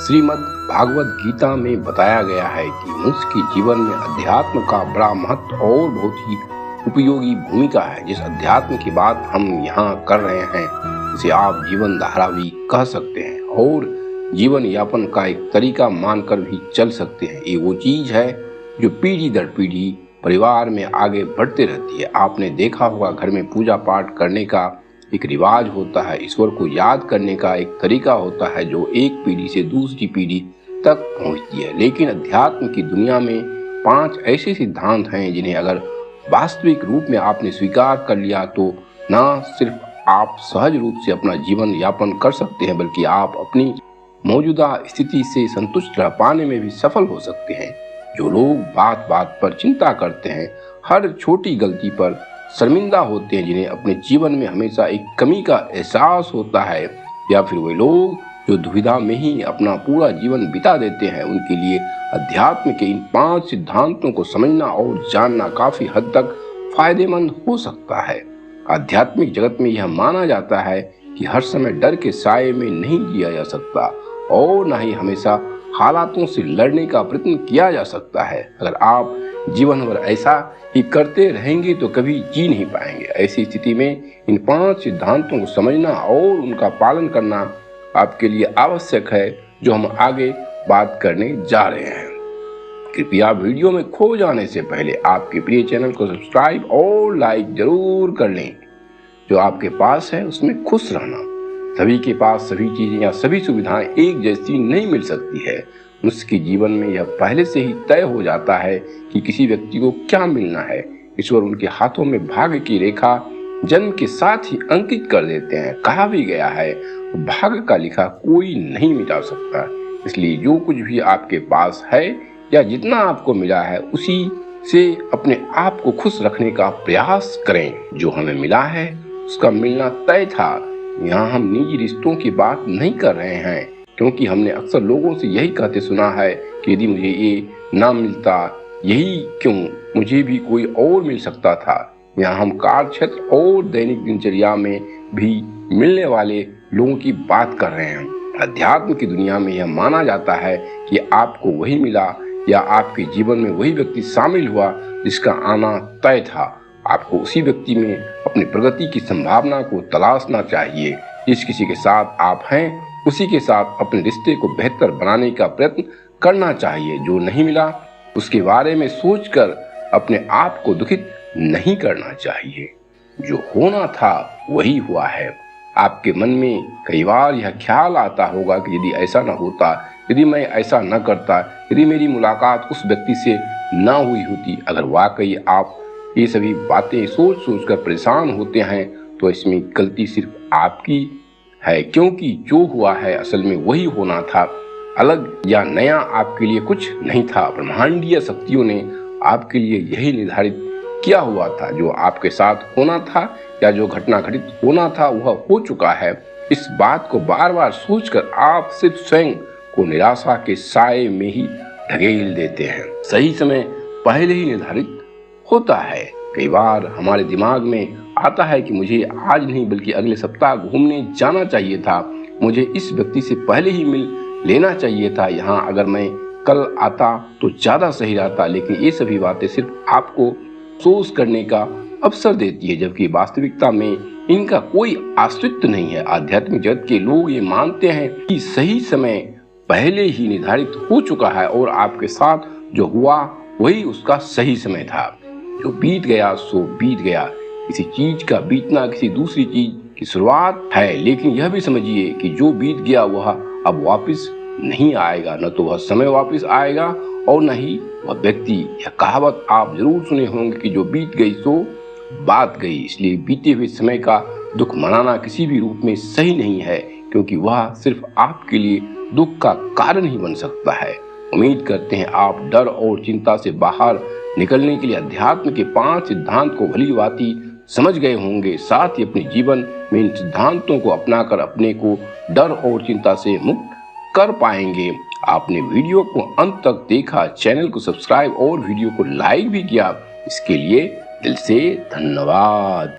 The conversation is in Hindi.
श्रीमद् भागवत गीता में बताया गया है कि मनुष्य के जीवन में अध्यात्म का बड़ा महत्व और बहुत ही उपयोगी भूमिका है। जिस अध्यात्म की बात हम यहाँ कर रहे हैं उसे आप जीवन धारा भी कह सकते हैं और जीवन यापन का एक तरीका मानकर भी चल सकते हैं। ये वो चीज है जो पीढ़ी दर पीढ़ी परिवार में आगे बढ़ते रहती है। आपने देखा होगा घर में पूजा पाठ करने का एक रिवाज होता है, ईश्वर को याद करने का एक तरीका होता है जो एक पीढ़ी से दूसरी पीढ़ी तक पहुंचती है। लेकिन अध्यात्म की दुनिया में 5 ऐसे सिद्धांत हैं जिन्हें अगर वास्तविक रूप में आपने स्वीकार कर लिया तो न सिर्फ आप सहज रूप से अपना जीवन यापन कर सकते हैं बल्कि आप अपनी मौजूदा स्थिति से संतुष्ट रह पाने में भी सफल हो सकते हैं। जो लोग बात बात पर चिंता करते हैं, हर छोटी गलती पर शर्मिंदा होते हैं, जिन्हें अपने जीवन में हमेशा एक कमी का एहसास होता है, या फिर वे लोग जो दुविधा में ही अपना पूरा जीवन बिता देते हैं, उनके लिए अध्यात्म के इन 5 सिद्धांतों को समझना और जानना काफी हद तक फायदेमंद हो सकता है। आध्यात्मिक जगत में यह माना जाता है कि हर समय डर के साये में नहीं जिया जा सकता और न ही हमेशा हालातों से लड़ने का प्रयत्न किया जा सकता है। अगर आप जीवन भर ऐसा ही करते रहेंगे तो कभी जी नहीं पाएंगे। ऐसी स्थिति में इन 5 सिद्धांतों को समझना और उनका पालन करना आपके लिए आवश्यक है, जो हम आगे बात करने जा रहे हैं। कृपया वीडियो में खो जाने से पहले आपके प्रिय चैनल को सब्सक्राइब और लाइक जरूर कर लें। जो आपके पास है उसमें खुश रहना। सभी के पास सभी चीजें या सभी सुविधाएं एक जैसी नहीं मिल सकती है। मनुष्य के जीवन में यह पहले से ही तय हो जाता है कि किसी व्यक्ति को क्या मिलना है। ईश्वर उनके हाथों में भाग्य की रेखा जन्म के साथ ही अंकित कर देते हैं। कहा भी गया है, भाग्य का लिखा कोई नहीं मिटा सकता। इसलिए जो कुछ भी आपके पास है या जितना आपको मिला है, उसी से अपने आप को खुश रखने का प्रयास करें। जो हमें मिला है उसका मिलना तय था। यहाँ हम निजी रिश्तों की बात नहीं कर रहे हैं, क्योंकि हमने अक्सर लोगों से यही कहते सुना है कि यदि मुझे ये ना मिलता, यही क्यों मुझे भी कोई और मिल सकता था। यहाँ हम कार्य क्षेत्र और दैनिक दिनचर्या में भी मिलने वाले लोगों की बात कर रहे हैं। अध्यात्म की दुनिया में यह माना जाता है कि आपको वही मिला या आपके जीवन में वही व्यक्ति शामिल हुआ जिसका आना तय था। आपको उसी व्यक्ति में अपनी प्रगति की संभावना को तलाशना चाहिए। जिस किसी के साथ आप हैं उसी के साथ अपने रिश्ते को बेहतर बनाने का प्रयत्न करना चाहिए। जो नहीं मिला उसके बारे में सोचकर अपने आप को दुखित नहीं करना चाहिए। जो होना था वही हुआ है। आपके मन में कई बार यह ख्याल आता होगा कि यदि ऐसा न होता, यदि मैं ऐसा न करता, यदि मेरी मुलाकात उस व्यक्ति से न हुई होती। अगर वाकई आप ये सभी बातें सोच सोच कर परेशान होते हैं तो इसमें गलती सिर्फ आपकी है, क्योंकि जो हुआ है असल में वही होना था। अलग या नया आपके लिए कुछ नहीं था। ब्रह्मांडीय शक्तियों ने आपके लिए यही निर्धारित किया हुआ था। जो आपके साथ होना था या जो घटना घटित होना था वह हो चुका है। इस बात को बार बार सोचकर आप सिर्फ स्वयं को निराशा के साए में ही ढकेल देते हैं। सही समय पहले ही निर्धारित होता है। कई बार हमारे दिमाग में आता है कि मुझे आज नहीं बल्कि अगले सप्ताह घूमने जाना चाहिए था, मुझे इस व्यक्ति से पहले ही मिल लेना चाहिए था, यहाँ अगर मैं कल आता तो ज्यादा सही रहता। लेकिन ये सभी बातें सिर्फ आपको अफसोस करने का अवसर देती है, जबकि वास्तविकता में इनका कोई अस्तित्व नहीं है। आध्यात्मिक जगत के लोग ये मानते हैं कि सही समय पहले ही निर्धारित हो चुका है और आपके साथ जो हुआ वही उसका सही समय था। जो बीत गया सो बीत गया। किसी चीज का बीतना किसी दूसरी चीज की शुरुआत है, लेकिन यह भी समझिए कि जो बीत गया वह अब वापस नहीं आएगा। न तो वह समय वापस आएगा और न ही वह व्यक्ति। यह कहावत आप जरूर सुने होंगे कि जो बीत गई सो बात गई। इसलिए बीते हुए समय का दुख मनाना किसी भी रूप में सही नहीं है, क्योंकि वह सिर्फ आपके लिए दुख का कारण ही बन सकता है। उम्मीद करते हैं आप डर और चिंता से बाहर निकलने के लिए अध्यात्म के 5 सिद्धांत को भली भांति समझ गए होंगे। साथ ही अपने जीवन में इन सिद्धांतों को अपनाकर अपने को डर और चिंता से मुक्त कर पाएंगे। आपने वीडियो को अंत तक देखा, चैनल को सब्सक्राइब और वीडियो को लाइक भी किया, इसके लिए दिल से धन्यवाद।